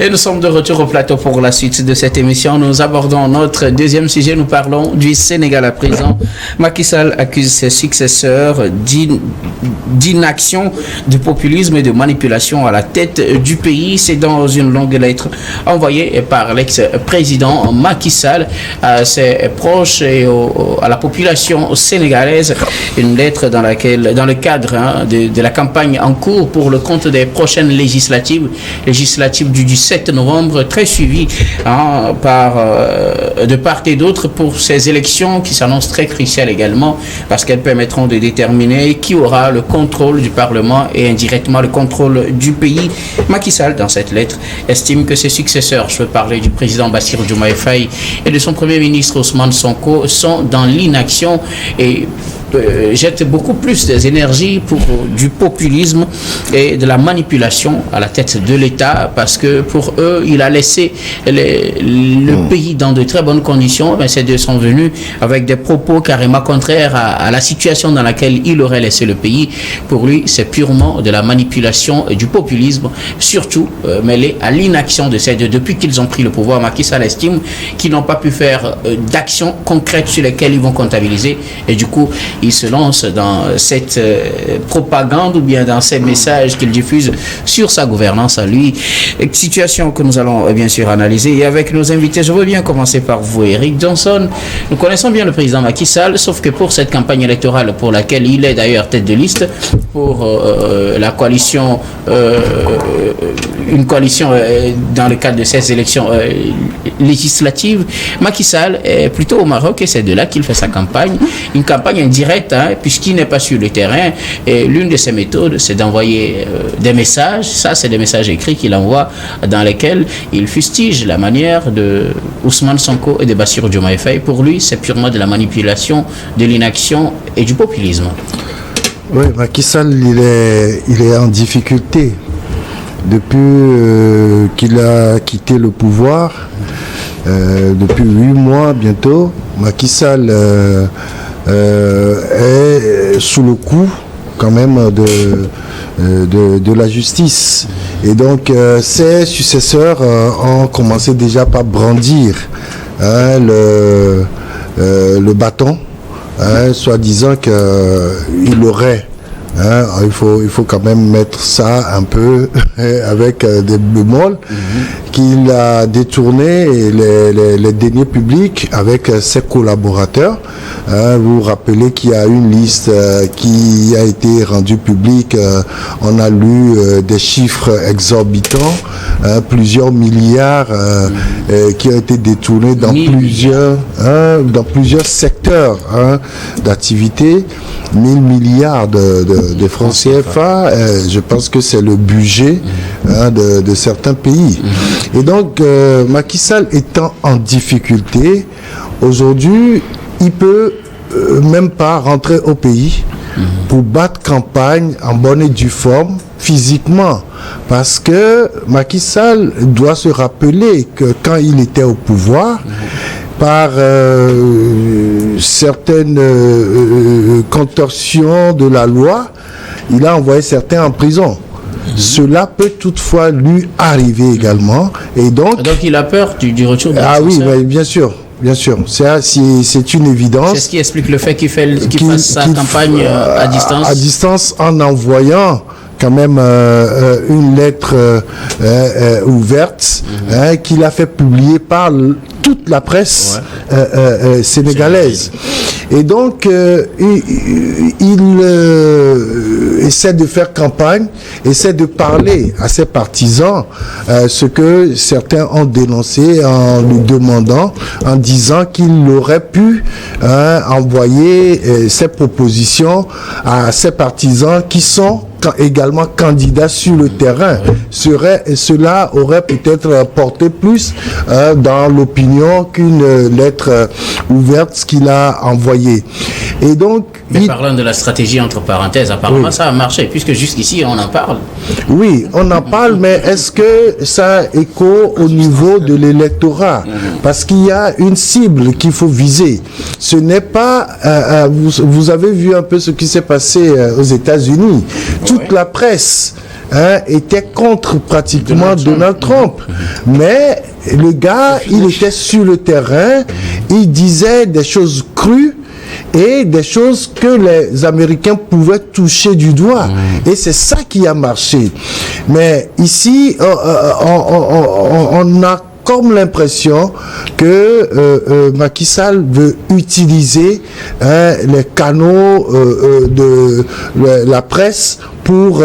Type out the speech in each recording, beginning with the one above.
Et nous sommes de retour au plateau pour la suite de cette émission. Nous abordons notre deuxième sujet. Nous parlons du Sénégal à présent. Macky Sall accuse ses successeurs d'inaction, de populisme et de manipulation à la tête du pays. C'est dans une longue lettre envoyée par l'ex-président Macky Sall à ses proches et à la population sénégalaise. Une lettre dans le cadre de la campagne en cours pour le compte des prochaines législatives du 7 novembre, très suivies de part et d'autre pour ces élections qui s'annoncent très cruciales également, parce qu'elles permettront de déterminer qui aura le contrôle du Parlement et indirectement le contrôle du pays. Macky Sall, dans cette lettre, estime que ses successeurs, je veux parler du président Bassirou Diomaye Faye et de son premier ministre Ousmane Sonko, sont dans l'inaction et jette beaucoup plus d'énergie pour du populisme et de la manipulation à la tête de l'État, parce que pour eux, il a laissé le pays dans de très bonnes conditions. Mais ces deux sont venus avec des propos carrément contraires à la situation dans laquelle il aurait laissé le pays. Pour lui, c'est purement de la manipulation et du populisme, surtout mêlé à l'inaction de ces deux. Depuis qu'ils ont pris le pouvoir, Macky Sall estime qu'ils n'ont pas pu faire d'actions concrètes sur lesquelles ils vont comptabiliser, et du coup, il se lance dans cette propagande ou bien dans ces messages qu'il diffuse sur sa gouvernance à lui. Situation que nous allons bien sûr analyser. Et avec nos invités, je veux bien commencer par vous, Eric Johnson. Nous connaissons bien le président Macky Sall, sauf que pour cette campagne électorale pour laquelle il est d'ailleurs tête de liste pour la coalition, une coalition dans le cadre de ces élections législatives, Macky Sall est plutôt au Maroc et c'est de là qu'il fait sa campagne. Une campagne indirecte, puisqu'il n'est pas sur le terrain. Et l'une de ses méthodes, c'est d'envoyer des messages. Ça, c'est des messages écrits qu'il envoie, dans lesquels il fustige la manière de Ousmane Sonko et de Bassirou Diomaye Faye. Pour lui, c'est purement de la manipulation, de l'inaction et du populisme. Oui, Macky Sall, il est en difficulté depuis qu'il a quitté le pouvoir. Depuis 8 mois bientôt, Macky Sall est sous le coup quand même de la justice. Et donc ses successeurs ont commencé déjà par brandir le bâton, soi-disant qu'il aurait, il faut quand même mettre ça un peu avec des bémols, qu'il a détourné les deniers publics avec ses collaborateurs. Vous vous rappelez qu'il y a une liste qui a été rendue publique. On a lu des chiffres exorbitants, plusieurs milliards qui ont été détournés dans plusieurs secteurs d'activité. 1000 milliards de francs CFA, je pense que c'est le budget de certains pays. Et donc, Macky Sall étant en difficulté, aujourd'hui, il peut même pas rentrer au pays pour battre campagne en bonne et due forme physiquement, parce que Macky Sall doit se rappeler que quand il était au pouvoir, par certaines contorsions de la loi, il a envoyé certains en prison. Cela peut toutefois lui arriver également. Et donc il a peur du retour de Ah oui, bien sûr. Bien sûr, c'est une évidence. C'est ce qui explique le fait qu'il fasse sa campagne à distance. À distance, en envoyant quand même une lettre ouverte qu'il a fait publier par toute la presse sénégalaise. Et donc, il essaie de faire campagne, essaie de parler à ses partisans, ce que certains ont dénoncé en lui demandant, en disant qu'il aurait pu envoyer ses propositions à ses partisans qui sont également candidats sur le terrain. Cela aurait peut-être porté plus dans l'opinion qu'une lettre ouverte qu'il a envoyée. Et donc, parlant de la stratégie entre parenthèses, apparemment ça a marché, puisque jusqu'ici on en parle. Oui, on en parle, mais est-ce que ça a écho au niveau de l'électorat? Parce qu'il y a une cible qu'il faut viser. Ce n'est pas... vous avez vu un peu ce qui s'est passé aux États-Unis. Toute la presse était contre pratiquement Donald Trump. Mais le gars, il était sur le terrain, il disait des choses crues et des choses que les Américains pouvaient toucher du doigt. Et c'est ça qui a marché. Mais ici, on a comme l'impression que Macky Sall veut utiliser les canaux de la presse pour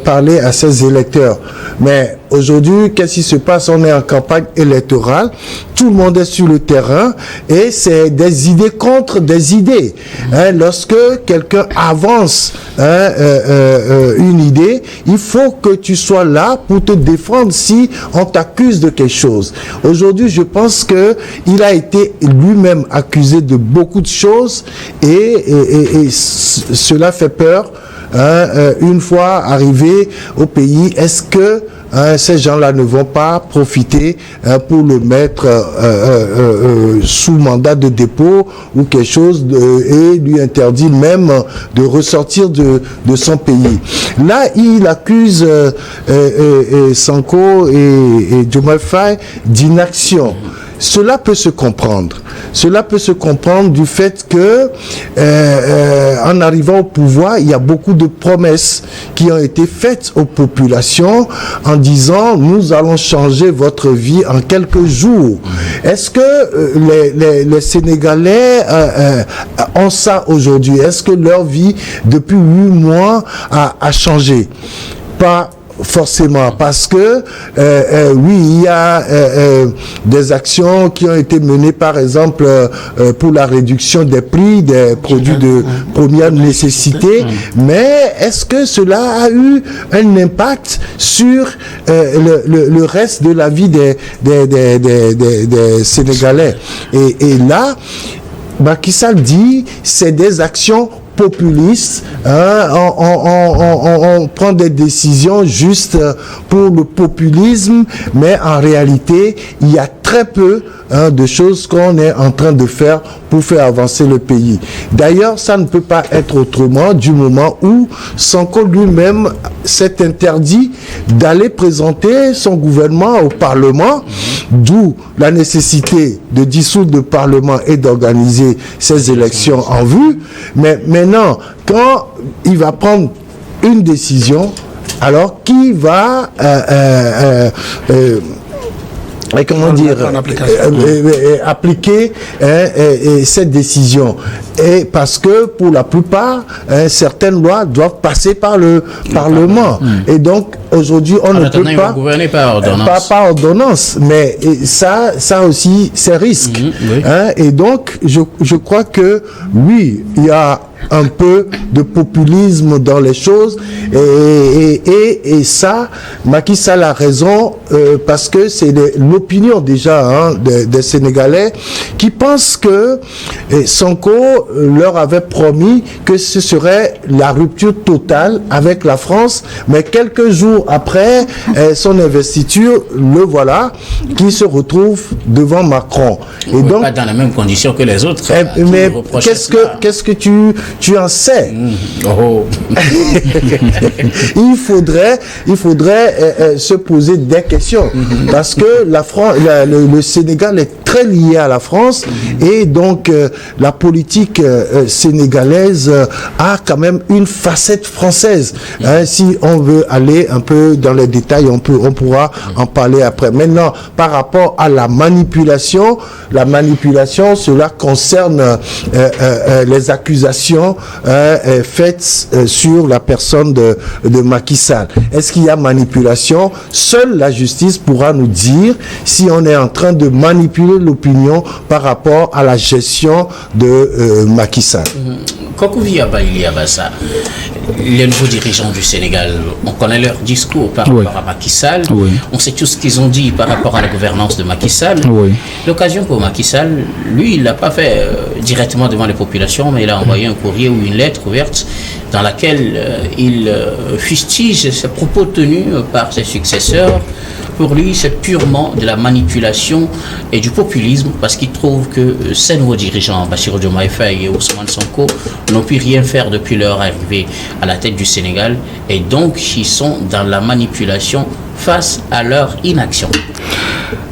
parler à ses électeurs. Mais aujourd'hui, qu'est-ce qui se passe? On est en campagne électorale, tout le monde est sur le terrain et c'est des idées contre des idées. Lorsque quelqu'un avance une idée, il faut que tu sois là pour te défendre si on t'accuse de quelque chose. Aujourd'hui, je pense que il a été lui-même accusé de beaucoup de choses et cela fait peur. Une fois arrivé au pays, est-ce que ces gens-là ne vont pas profiter pour le mettre sous mandat de dépôt ou quelque chose et lui interdire même de ressortir de son pays. Là, il accuse Sonko et Diomaye Faye d'inaction. Cela peut se comprendre. Cela peut se comprendre du fait que, en arrivant au pouvoir, il y a beaucoup de promesses qui ont été faites aux populations en disant nous allons changer votre vie en quelques jours. Est-ce que les Sénégalais ont ça aujourd'hui? Est-ce que leur vie depuis 8 mois a changé? Pas forcément, parce que oui, il y a des actions qui ont été menées, par exemple pour la réduction des prix des produits de première nécessité, mais est-ce que cela a eu un impact sur le reste de la vie des Sénégalais? Et là, Macky Sall dit c'est des actions populistes, on prend des décisions juste pour le populisme, mais en réalité, il y a très peu de choses qu'on est en train de faire pour faire avancer le pays. D'ailleurs, ça ne peut pas être autrement du moment où Sonko lui-même s'est interdit d'aller présenter son gouvernement au Parlement, d'où la nécessité de dissoudre le Parlement et d'organiser ces élections en vue. Mais maintenant, quand il va prendre une décision, alors qui va appliquer cette décision? Et parce que pour la plupart, certaines lois doivent passer par le Parlement. Et donc aujourd'hui, on ne peut pas gouverner par ordonnance. Par ordonnance, mais ça aussi, c'est risque. Oui. Et donc, je crois que oui, il y a un peu de populisme dans les choses et ça, Macky Sall a raison parce que c'est l'opinion déjà des Sénégalais qui pensent que Sonko leur avait promis que ce serait la rupture totale avec la France, mais quelques jours après son investiture, le voilà qui se retrouve devant Macron. Et donc pas dans la même condition que les autres. Mais qu'est-ce que tu en sais? Il faudrait se poser des questions parce que le Sénégal est très lié à la France et donc la politique sénégalaise a quand même une facette française. Si on veut aller un peu dans les détails, on pourra en parler après. Maintenant, par rapport à la manipulation, cela concerne les accusations faites sur la personne de Macky Sall. Est-ce qu'il y a manipulation? Seule la justice pourra nous dire si on est en train de manipuler l'opinion par rapport à la gestion de Macky Sall. Kokou Abassa, les nouveaux dirigeants du Sénégal, on connaît leur discours par rapport à Macky Sall. Oui. On sait tout ce qu'ils ont dit par rapport à la gouvernance de Macky Sall. Oui. L'occasion pour Macky Sall, lui, il ne l'a pas fait directement devant les populations, mais il a envoyé un courrier ou une lettre ouverte dans laquelle il fustige ces propos tenus par ses successeurs. Pour lui, c'est purement de la manipulation et du populisme parce qu'il trouve que ces nouveaux dirigeants, Bassirou Diomaye Faye et Ousmane Sonko, n'ont pu rien faire depuis leur arrivée à la tête du Sénégal et donc ils sont dans la manipulation face à leur inaction.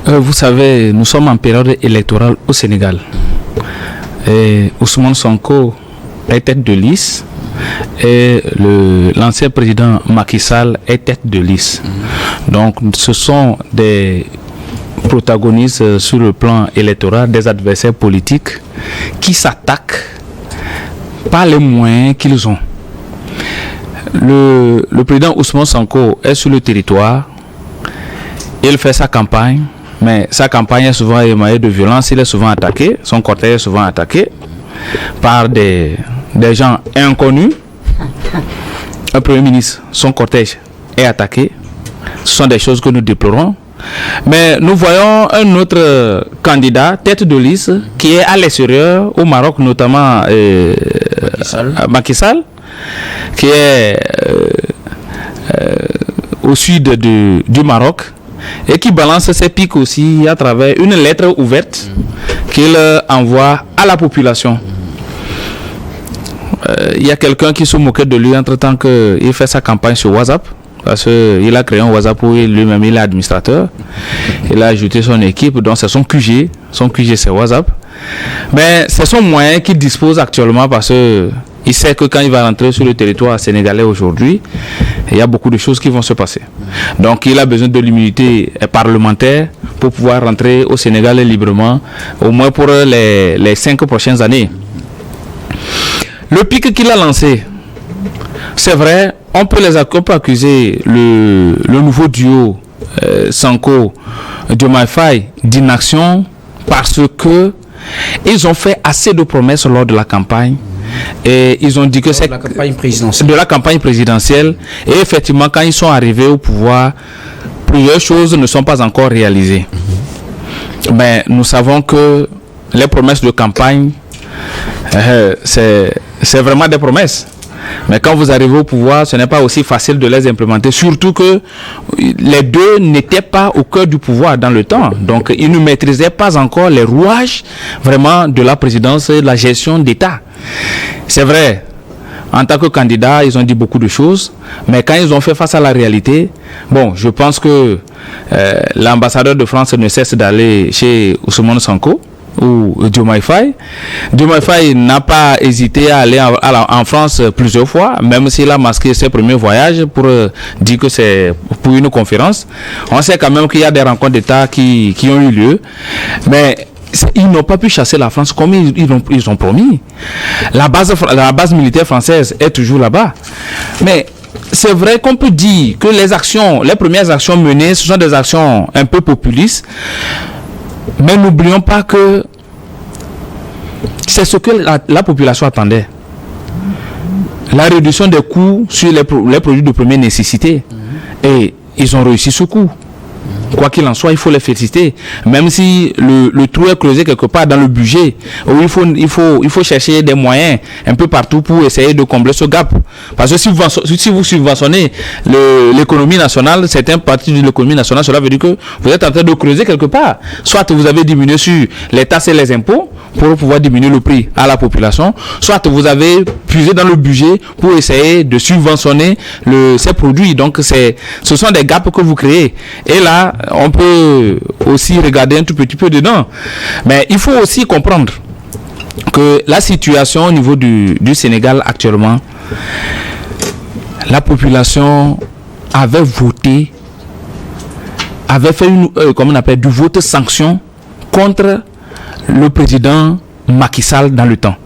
Vous savez, nous sommes en période électorale au Sénégal. Et Ousmane Sonko est tête de liste et l'ancien président Macky Sall est tête de liste. Donc ce sont des protagonistes sur le plan électoral, des adversaires politiques qui s'attaquent par les moyens qu'ils ont. Le président Ousmane Sonko est sur le territoire, il fait sa campagne, mais sa campagne est souvent émaillée de violence, il est souvent attaqué, son cortège est souvent attaqué par des gens inconnus. Un premier ministre, son cortège est attaqué. Ce sont des choses que nous déplorons. Mais nous voyons un autre candidat, tête de liste, qui est à l'extérieur, au Maroc notamment, Macky Sall, qui est au sud du Maroc, et qui balance ses pics aussi à travers une lettre ouverte qu'il envoie à la population. Il y a quelqu'un qui se moquait de lui entre-temps qu'il fait sa campagne sur WhatsApp. Parce qu'il a créé un WhatsApp où lui-même il est administrateur. Il a ajouté son équipe, donc c'est son QG. Son QG c'est WhatsApp. Mais c'est son moyen qu'il dispose actuellement parce qu'il sait que quand il va rentrer sur le territoire sénégalais aujourd'hui, il y a beaucoup de choses qui vont se passer. Donc il a besoin de l'immunité parlementaire pour pouvoir rentrer au Sénégal librement, au moins pour les 5 prochaines années. Le pic qu'il a lancé, c'est vrai, on peut accuser le nouveau duo Sonko-Diomaye Faye d'inaction parce que ils ont fait assez de promesses lors de la campagne et ils ont dit que c'est de la campagne présidentielle et effectivement quand ils sont arrivés au pouvoir, plusieurs choses ne sont pas encore réalisées. Mais nous savons que les promesses de campagne, c'est vraiment des promesses. Mais quand vous arrivez au pouvoir, ce n'est pas aussi facile de les implémenter. Surtout que les deux n'étaient pas au cœur du pouvoir dans le temps. Donc, ils ne maîtrisaient pas encore les rouages vraiment de la présidence et de la gestion d'État. C'est vrai, en tant que candidat, ils ont dit beaucoup de choses. Mais quand ils ont fait face à la réalité, bon, je pense que l'ambassadeur de France ne cesse d'aller chez Ousmane Sonko ou Diomaye Faye. Diomaye Faye n'a pas hésité à aller en France plusieurs fois, même s'il a masqué ses premiers voyages pour dire que c'est pour une conférence. On sait quand même qu'il y a des rencontres d'État qui ont eu lieu, mais ils n'ont pas pu chasser la France comme ils ont promis. La base militaire française est toujours là-bas. Mais c'est vrai qu'on peut dire que les premières actions menées, ce sont des actions un peu populistes. Mais n'oublions pas que c'est ce que la population attendait. La réduction des coûts sur les produits de première nécessité. Et ils ont réussi ce coup. Quoi qu'il en soit, il faut les féliciter. Même si le trou est creusé quelque part dans le budget, où il faut chercher des moyens un peu partout pour essayer de combler ce gap. Parce que si vous subventionnez l'économie nationale, certaines parties de l'économie nationale, cela veut dire que vous êtes en train de creuser quelque part. Soit vous avez diminué sur les taxes et les impôts pour pouvoir diminuer le prix à la population, soit vous avez puisé dans le budget pour essayer de subventionner ces produits. Donc ce sont des gaps que vous créez. Et là, on peut aussi regarder un tout petit peu dedans. Mais il faut aussi comprendre que la situation au niveau du Sénégal actuellement, la population avait voté, avait fait du vote sanction contre le président Macky Sall dans le temps.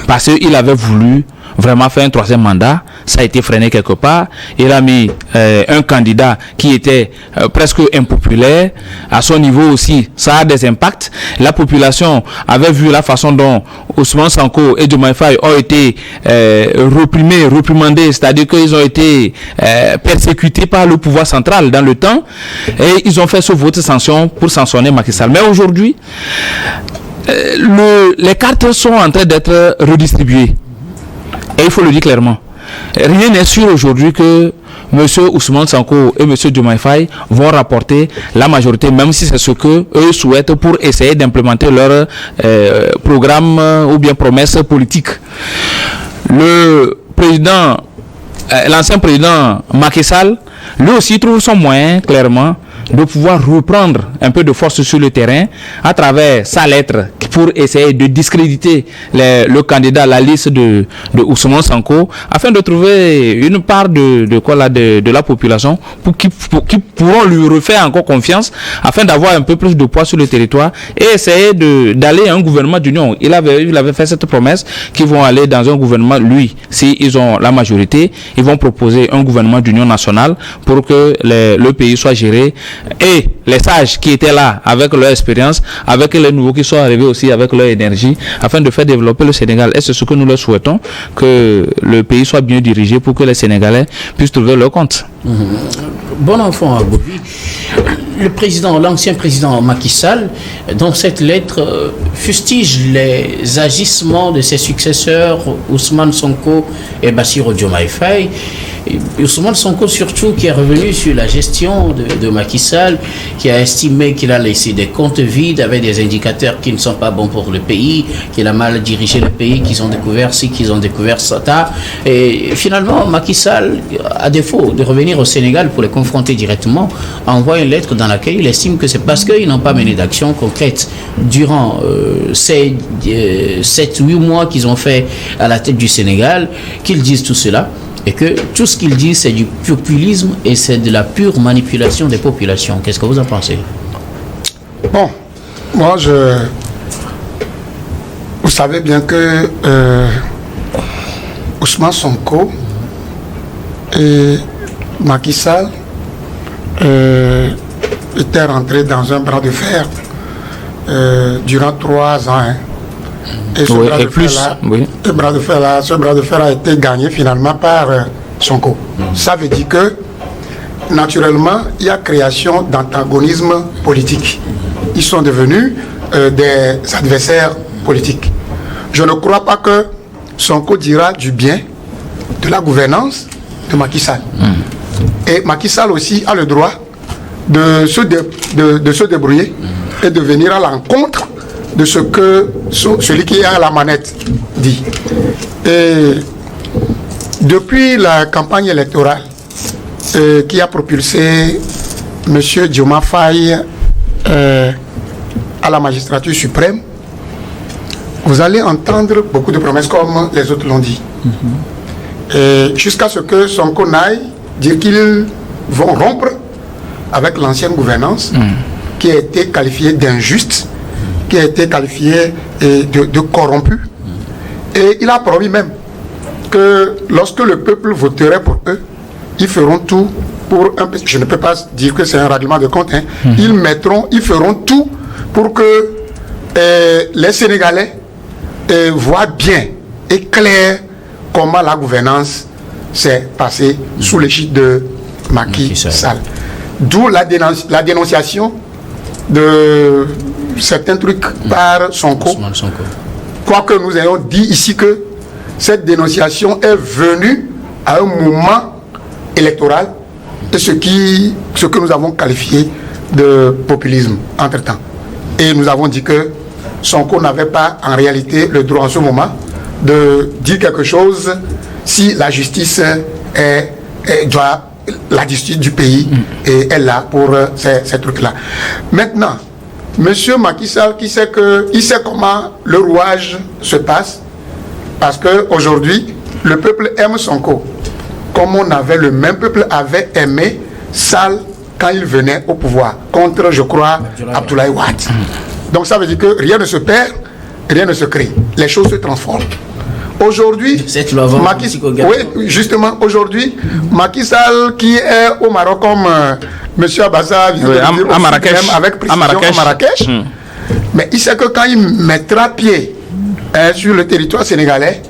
Parce qu'il avait voulu vraiment faire un troisième mandat, ça a été freiné quelque part. Il a mis un candidat qui était presque impopulaire. À son niveau aussi, ça a des impacts. La population avait vu la façon dont Ousmane Sonko et Diomaye Faye ont été réprimandés, c'est-à-dire qu'ils ont été persécutés par le pouvoir central dans le temps. Et ils ont fait ce vote de sanction pour sanctionner Macky Sall. Mais aujourd'hui, les cartes sont en train d'être redistribuées. Et il faut le dire clairement. rien n'est sûr aujourd'hui que M. Ousmane Sonko et M. Diomaye Faye vont rapporter la majorité, même si c'est ce que eux souhaitent pour essayer d'implémenter leur programme ou bien promesse politique. L'ancien président Macky Sall, lui aussi trouve son moyen, clairement, de pouvoir reprendre un peu de force sur le terrain à travers sa lettre pour essayer de discréditer le candidat à la liste de Ousmane Sonko, afin de trouver une part de la population qui pourront lui refaire encore confiance, afin d'avoir un peu plus de poids sur le territoire et essayer d'aller à un gouvernement d'union. Il avait fait cette promesse qu'ils vont aller dans un gouvernement, s'ils ont la majorité, ils vont proposer un gouvernement d'union nationale pour que le pays soit géré. Et les sages qui étaient là avec leur expérience, avec les nouveaux qui sont arrivés aussi avec leur énergie, afin de faire développer le Sénégal. Et c'est ce que nous leur souhaitons, que le pays soit bien dirigé pour que les Sénégalais puissent trouver leur compte. Bon enfant à Bobby. L'ancien président Macky Sall, dans cette lettre, fustige les agissements de ses successeurs Ousmane Sonko et Bassirou Diomaye Faye. Ousmane Sonko surtout, qui est revenu sur la gestion de Macky Sall, qui a estimé qu'il a laissé des comptes vides avec des indicateurs qui ne sont pas bons pour le pays, qu'il a mal dirigé le pays, qu'ils ont découvert ci, qu'ils ont découvert ça. Et finalement, Macky Sall, à défaut de revenir au Sénégal pour les confronter directement, envoie une lettre dans laquelle il estime que c'est parce qu'ils n'ont pas mené d'action concrète durant ces 7-8 mois qu'ils ont fait à la tête du Sénégal, qu'ils disent tout cela. Et que tout ce qu'il dit, c'est du populisme et c'est de la pure manipulation des populations. Qu'est-ce que vous en pensez? Bon, moi, vous savez bien que Ousmane Sonko et Macky Sall étaient rentrés dans un bras de fer durant 3 ans. Hein. Et ce bras de fer a été gagné finalement par Sonko. Ça veut dire que, naturellement, il y a création d'antagonisme politique. Ils sont devenus des adversaires politiques. Je ne crois pas que Sonko dira du bien de la gouvernance de Macky Sall. Et Macky Sall aussi a le droit de se débrouiller et de venir à l'encontre de ce que celui qui est à la manette dit. Et depuis la campagne électorale qui a propulsé M. Diomaye Faye à la magistrature suprême, vous allez entendre beaucoup de promesses comme les autres l'ont dit. Et jusqu'à ce que Sonko n'aille dire qu'ils vont rompre avec l'ancienne gouvernance qui a été qualifiée d'injuste, qui a été qualifié de corrompu. Et il a promis même que lorsque le peuple voterait pour eux, ils feront tout pour je ne peux pas dire que c'est un règlement de compte, hein. Ils feront tout pour que les Sénégalais voient bien et clair comment la gouvernance s'est passée sous l'égide de Macky Sall. D'où la dénonciation de certains trucs par Sonko. Quoique nous ayons dit ici que cette dénonciation est venue à un moment électoral et ce que nous avons qualifié de populisme entre-temps. Et nous avons dit que Sonko n'avait pas en réalité le droit en ce moment de dire quelque chose si la justice la justice du pays est là pour ces trucs-là. Maintenant, Monsieur Macky Sall, il sait comment le rouage se passe, parce qu'aujourd'hui, le peuple aime Sonko, comme le même peuple avait aimé Sall quand il venait au pouvoir, contre, je crois, Abdoulaye Wade. Donc ça veut dire que rien ne se perd, rien ne se crée. Les choses se transforment. Aujourd'hui, Macky Sall qui est au Maroc comme M. Abaza vient de dire à Marrakech. Même avec précision à Marrakech. Mais il sait que quand il mettra pied sur le territoire sénégalais,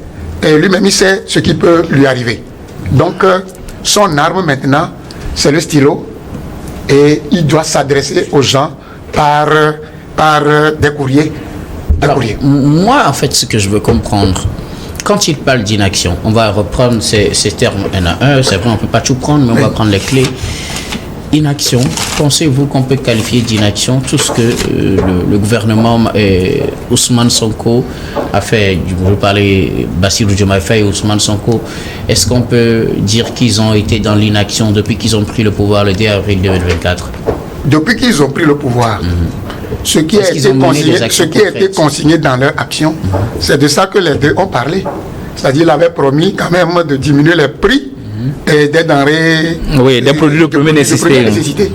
lui-même il sait ce qui peut lui arriver. Donc son arme maintenant, c'est le stylo et il doit s'adresser aux gens par des courriers. Alors, moi, en fait, ce que je veux comprendre, quand il parle d'inaction, on va reprendre ces termes un à un. C'est vrai, on ne peut pas tout prendre, mais on va prendre les clés. Inaction, pensez-vous qu'on peut qualifier d'inaction tout ce que le gouvernement Ousmane Sonko a fait? Vous parlez Bassirou Diomaye Faye et Ousmane Sonko. Est-ce qu'on peut dire qu'ils ont été dans l'inaction depuis qu'ils ont pris le pouvoir le 2 avril 2024? Depuis qu'ils ont pris le pouvoir, ce qui a été consigné dans leur action, c'est de ça que les deux ont parlé. C'est-à-dire qu'il avait promis quand même de diminuer les prix et des denrées, des produits de première nécessité.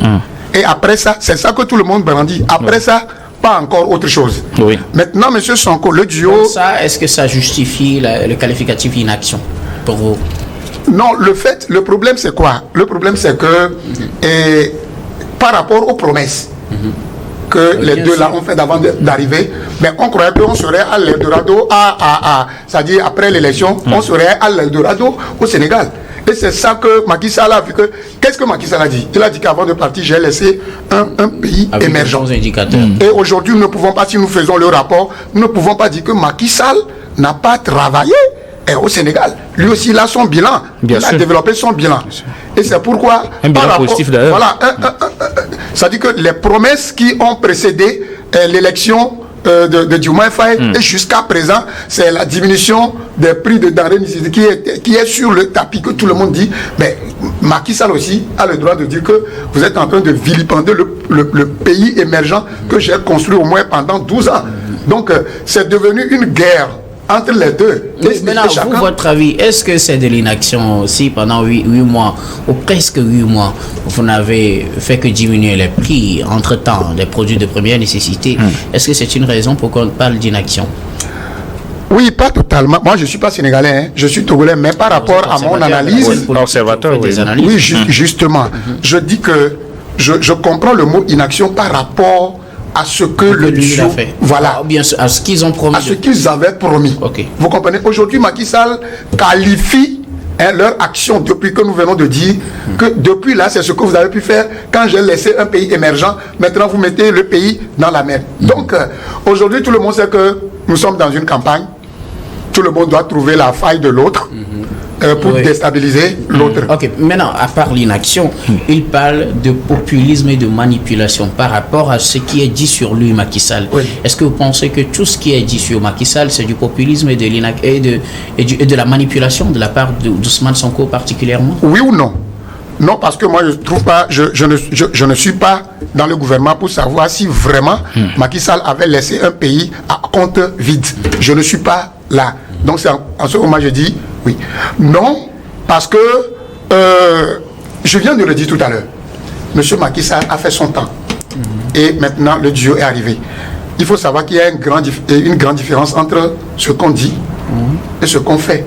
Et après ça, c'est ça que tout le monde brandit. Après ça, pas encore autre chose. Oui. Maintenant, M. Sonko, le duo... Donc ça, est-ce que ça justifie le qualificatif inaction pour vous? Non, le problème c'est quoi? Le problème c'est que par rapport aux promesses que les deux là ont fait avant d'arriver, mais on croyait qu'on serait à l'Eldorado, c'est-à-dire après l'élection, on serait à l'Eldorado au Sénégal. Et c'est ça que Macky Sall a vu. Qu'est-ce que Macky Sall a dit? Il a dit qu'avant de partir, j'ai laissé un pays avec émergent. Et aujourd'hui, nous ne pouvons pas, si nous faisons le rapport, nous ne pouvons pas dire que Macky Sall n'a pas travaillé au Sénégal. Lui aussi, il a son bilan. Il a développé son bilan. Et c'est pourquoi... Un bilan positif d'ailleurs. Voilà. Ça dit que les promesses qui ont précédé l'élection de Diomaye Faye et jusqu'à présent, c'est la diminution des prix de denrées qui est sur le tapis, que tout le monde dit. Mais Macky Sall aussi a le droit de dire que vous êtes en train de vilipender le pays émergent que j'ai construit au moins pendant 12 ans. Donc, c'est devenu une guerre entre les deux. Maintenant, vous, votre avis, est-ce que c'est de l'inaction aussi pendant 8 mois ou presque 8 mois? Vous n'avez fait que diminuer les prix entre-temps des produits de première nécessité. Est-ce que c'est une raison pour qu'on parle d'inaction? Oui, pas totalement. Moi, je ne suis pas sénégalais, hein. Je suis togolais, mais par rapport à mon analyse... Observateur, oui, justement. Je dis que je comprends le mot inaction par rapport à ce que le duo, voilà, bien à ce qu'ils ont promis, à ce qu'ils avaient promis. Okay. Vous comprenez? Aujourd'hui, Macky Sall qualifie leur action depuis que nous venons de dire que depuis là, c'est ce que vous avez pu faire quand j'ai laissé un pays émergent. Maintenant, vous mettez le pays dans la merde. Donc, aujourd'hui, tout le monde sait que nous sommes dans une campagne. Tout le monde doit trouver la faille de l'autre pour déstabiliser l'autre. Ok, maintenant, à part l'inaction, il parle de populisme et de manipulation par rapport à ce qui est dit sur lui, Macky Sall. Oui. Est-ce que vous pensez que tout ce qui est dit sur Macky Sall, c'est du populisme et de la manipulation de la part d'Ousmane Sonko particulièrement? Oui ou non? Non, parce que moi, je trouve pas, je ne suis pas dans le gouvernement pour savoir si vraiment Macky Sall avait laissé un pays à compte vide. Je ne suis pas là. Donc, c'est en ce moment, je dis oui. Non, parce que je viens de le dire tout à l'heure. Monsieur Macky Sall a fait son temps. Et maintenant, le duo est arrivé. Il faut savoir qu'il y a une grande différence entre ce qu'on dit et ce qu'on fait.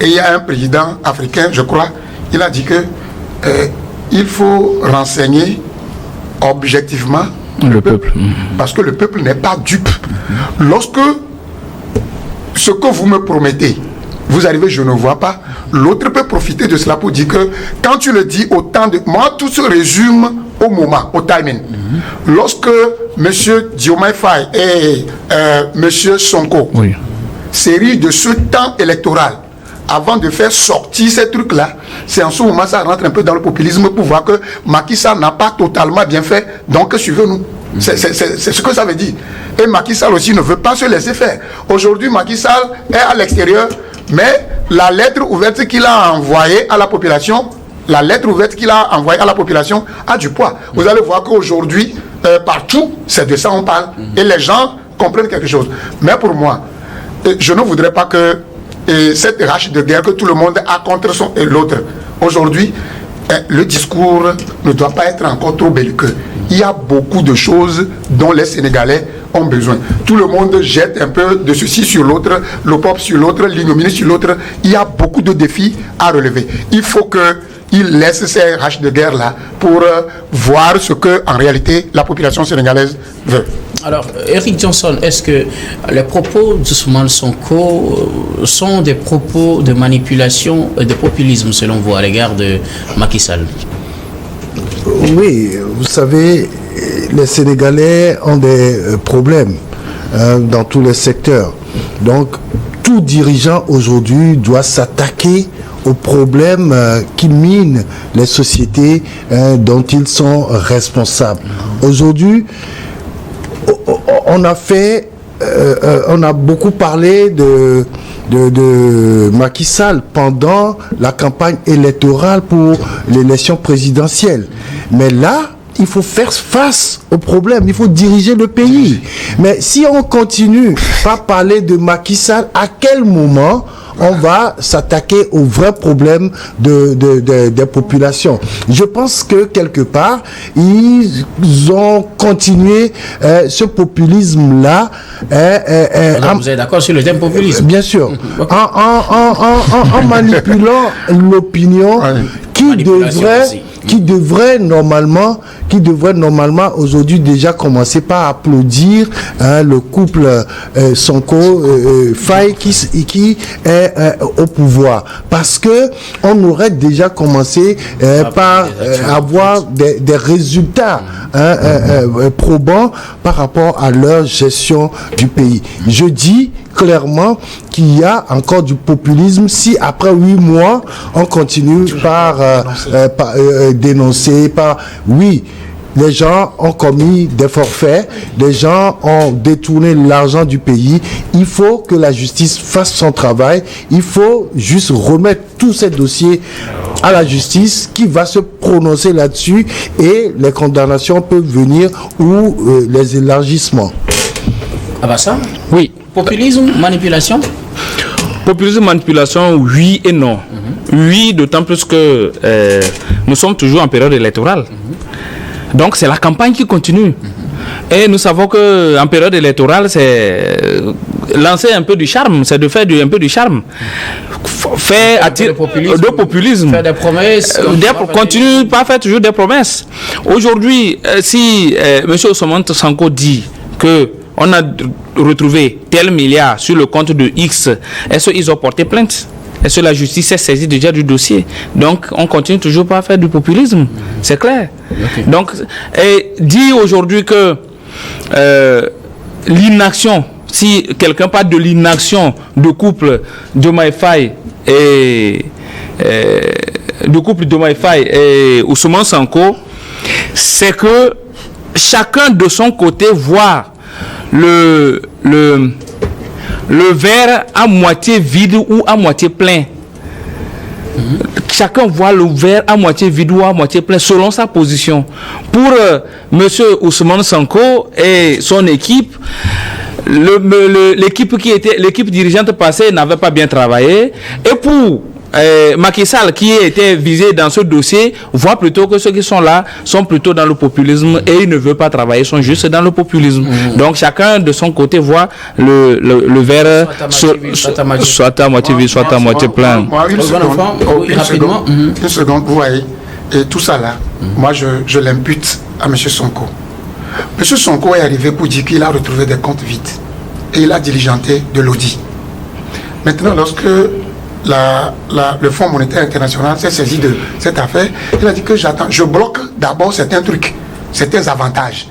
Et il y a un président africain, je crois, il a dit que il faut renseigner objectivement le peuple. Parce que le peuple n'est pas dupe. Lorsque ce que vous me promettez, vous arrivez, je ne vois pas, l'autre peut profiter de cela pour dire que quand tu le dis autant de... Moi, tout se résume au moment, au timing. Lorsque M. Diomaye Faye et M. Sonko s'érigent de ce temps électoral, avant de faire sortir ces trucs-là, c'est en ce moment ça rentre un peu dans le populisme pour voir que Macky Sall n'a pas totalement bien fait, donc suivez-nous. C'est ce que ça veut dire. Et Macky Sall aussi ne veut pas se laisser faire. Aujourd'hui, Macky Sall est à l'extérieur, mais la lettre ouverte qu'il a envoyée à la population, a du poids. Vous allez voir qu'aujourd'hui, partout, c'est de ça on parle. Et les gens comprennent quelque chose. Mais pour moi, je ne voudrais pas que cette rage de guerre que tout le monde a contre l'autre. Aujourd'hui, le discours ne doit pas être encore trop belliqueux. Il y a beaucoup de choses dont les Sénégalais ont besoin. Tout le monde jette un peu de ceci sur l'autre, le pop sur l'autre, l'ignominie sur l'autre. Il y a beaucoup de défis à relever. Il faut qu'ils laissent ces rages de guerre-là pour voir ce que, en réalité, la population sénégalaise veut. Alors, Eric Johnson, est-ce que les propos d'Ousmane Sonko sont des propos de manipulation et de populisme, selon vous, à l'égard de Macky Sall? Oui, vous savez, les Sénégalais ont des problèmes dans tous les secteurs. Donc, tout dirigeant aujourd'hui doit s'attaquer aux problèmes qui minent les sociétés dont ils sont responsables. Aujourd'hui, on a beaucoup parlé de Macky Sall pendant la campagne électorale pour l'élection présidentielle. Mais là, il faut faire face aux problèmes, il faut diriger le pays. Mais si on continue par parler de Macky Sall, à quel moment on va s'attaquer aux vrais problèmes des populations? Je pense que quelque part, ils ont continué ce populisme-là. Vous êtes d'accord sur le thème populisme? Bien sûr. En manipulant l'opinion qui devrait normalement aujourd'hui déjà commencer par applaudir le couple Sonko-Faye qui est au pouvoir, parce que on aurait déjà commencé par avoir des résultats probants par rapport à leur gestion du pays. Je dis clairement qu'il y a encore du populisme si après 8 mois on continue par dénoncer, oui, les gens ont commis des forfaits, les gens ont détourné l'argent du pays. Il faut que la justice fasse son travail. Il faut juste remettre tous ces dossiers à la justice qui va se prononcer là-dessus, et les condamnations peuvent venir ou les élargissements. Ah bah ça? Oui. Populisme, manipulation? Populisme, manipulation, oui et non. Oui, d'autant plus que nous sommes toujours en période électorale. Donc c'est la campagne qui continue. Et nous savons qu'en période électorale, c'est lancer un peu du charme, c'est de faire un peu du charme. Faire attirer de populisme. Faire des promesses. Continue pas faire toujours des promesses. Aujourd'hui, si M. Ousmane Sonko dit que on a retrouvé tel milliard sur le compte de X, est-ce qu'ils ont porté plainte? Est-ce que la justice s'est saisie déjà du dossier? Donc, on continue toujours pas à faire du populisme. C'est clair. Okay. Donc, et dit aujourd'hui que l'inaction, si quelqu'un parle de l'inaction du couple Diomaye Faye et Ousmane Sonko, c'est que chacun de son côté voit le verre à moitié vide ou à moitié plein. Chacun voit le verre à moitié vide ou à moitié plein selon sa position. Pour monsieur Ousmane Sonko et son équipe, l'équipe dirigeante passée n'avait pas bien travaillé. Et pour Macky Sall, qui était visé dans ce dossier, voit plutôt que ceux qui sont là sont plutôt dans le populisme et ils ne veulent pas travailler, sont juste dans le populisme. Donc chacun de son côté voit le verre soit à moitié vide, soit à moitié plein. Une seconde, vous voyez, et tout ça là, moi je l'impute à M. Sonko. M. Sonko est arrivé pour dire qu'il a retrouvé des comptes vides et il a diligenté de l'audit. Maintenant, lorsque le Fonds monétaire international s'est saisi de cette affaire, il a dit que je bloque d'abord certains trucs, certains avantages.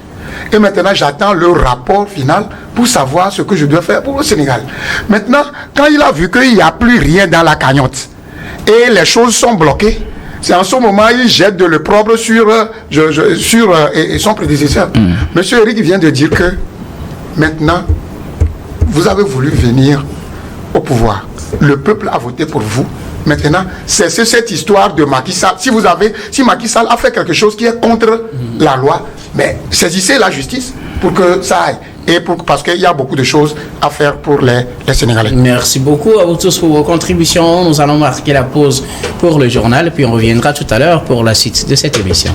Et maintenant, j'attends le rapport final pour savoir ce que je dois faire pour le Sénégal. Maintenant, quand il a vu qu'il n'y a plus rien dans la cagnotte et les choses sont bloquées, c'est en ce moment il jette de l'opprobre sur son prédécesseur. Monsieur Eric vient de dire que maintenant, vous avez voulu venir au pouvoir. Le peuple a voté pour vous. Maintenant, c'est cette histoire de Macky Sall. Si Macky Sall a fait quelque chose qui est contre la loi, mais saisissez la justice pour que ça aille. Et parce qu'il y a beaucoup de choses à faire pour les Sénégalais. Merci beaucoup à vous tous pour vos contributions. Nous allons marquer la pause pour le journal, puis on reviendra tout à l'heure pour la suite de cette émission.